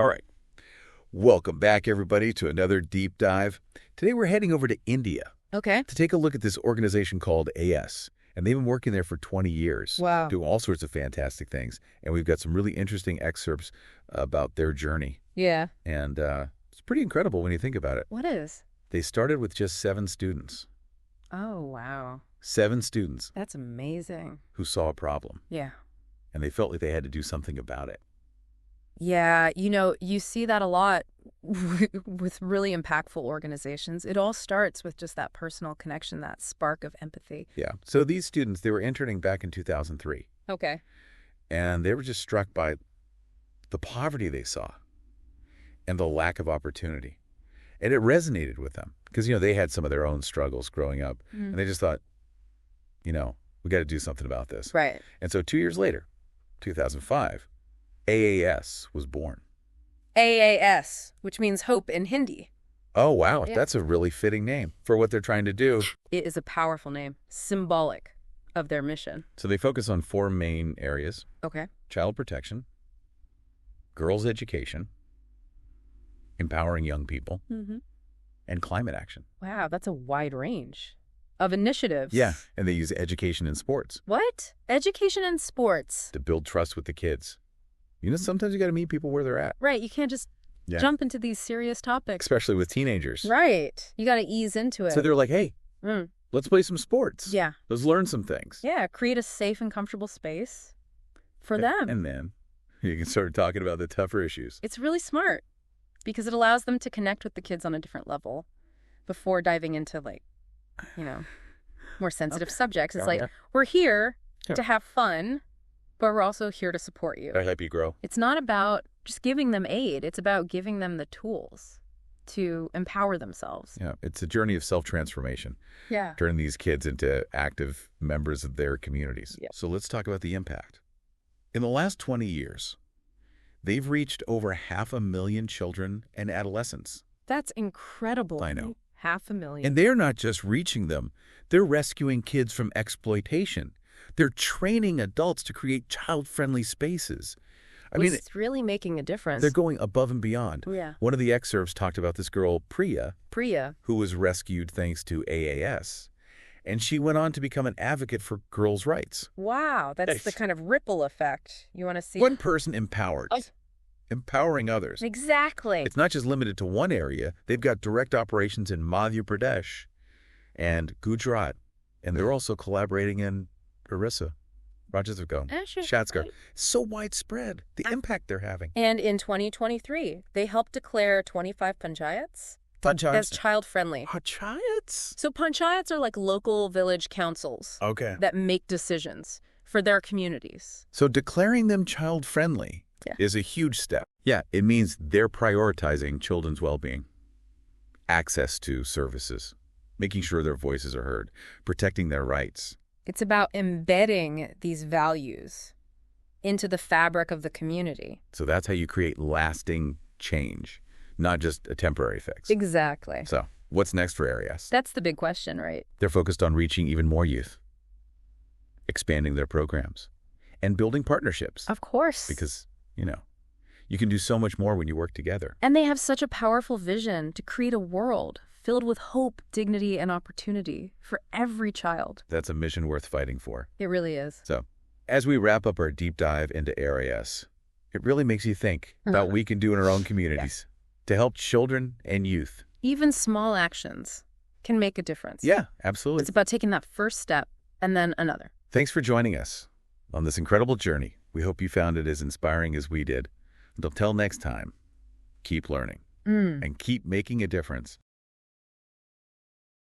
All right. Welcome back, everybody, to another deep dive. Today we're heading over to India Okay. to take a look at this organization called AAs. And they've been working there for 20 years. Wow. Doing all sorts of fantastic things. And we've got some really interesting excerpts about their journey. Yeah. And it's pretty incredible when you think about it. What is? They started with just 7 students. Oh, wow. 7 students That's amazing. who saw a problem. Yeah. And they felt like they had to do something about it. Yeah, you see that a lot with really impactful organizations. It all starts with just that personal connection, that spark of empathy. Yeah. So these students, they were interning back in 2003. Okay. And they were just struck by the poverty they saw and the lack of opportunity. And it resonated with them because, they had some of their own struggles growing up. And they just thought, we got to do something about this. Right. And so 2 years later, 2005, AAS was born. AAS, which means hope in Hindi. Oh, wow. Yeah. That's a really fitting name for what they're trying to do. It is a powerful name, symbolic of their mission. So they focus on 4 main areas: Okay. child protection, girls' education, empowering young people, and climate action. Wow, that's a wide range of initiatives. Yeah, and they use education and sports What? Education and sports. to build trust with the kids. Sometimes you got to meet people where they're at, Right, you can't just jump into these serious topics. especially with teenagers. Right. You got to ease into it. So they're like, hey, let's play some sports. Yeah. Let's learn some things. Yeah, create a safe and comfortable space for them. And then you can start talking about the tougher issues. It's really smart because it allows them to connect with the kids on a different level before diving into more sensitive subjects. It's we're here to have fun, but we're also here to support you. I help you grow. It's not about just giving them aid. It's about giving them the tools to empower themselves. Yeah, it's a journey of self-transformation. Yeah. Turning these kids into active members of their communities. Yep. So let's talk about the impact. In the last 20 years, they've reached over 500,000 children and adolescents. That's incredible. I know. 500,000. And they're not just reaching them. They're rescuing kids from exploitation. They're training adults to create child-friendly spaces. It's really making a difference. They're going above and beyond. Yeah. One of the excerpts talked about this girl, Priya, Priya. who was rescued thanks to AAS. And she went on to become an advocate for girls' rights. Wow, that's the kind of ripple effect you want to see. One person empowered, empowering others. Exactly. It's not just limited to one area. They've got direct operations in Madhya Pradesh and Gujarat. And they're also collaborating in Orissa, Chhattisgarh. So widespread, the impact they're having. And in 2023, they helped declare 25 panchayats as child-friendly. Panchayats? So panchayats are like local village councils that make decisions for their communities. So declaring them child-friendly is a huge step. Yeah, it means they're prioritizing children's well-being, access to services, making sure their voices are heard, protecting their rights. It's about embedding these values into the fabric of the community. So that's how you create lasting change, not just a temporary fix. Exactly. So what's next for AAS? That's the big question, right? They're focused on reaching even more youth, expanding their programs, and building partnerships. Of course. Because, you can do so much more when you work together. And they have such a powerful vision to create a world filled with hope, dignity, and opportunity for every child. That's a mission worth fighting for. It really is. So, as we wrap up our deep dive into AAS, it really makes you think about what we can do in our own communities to help children and youth. Even small actions can make a difference. Yeah, absolutely. It's about taking that first step and then another. Thanks for joining us on this incredible journey. We hope you found it as inspiring as we did. Until next time, keep learning and keep making a difference.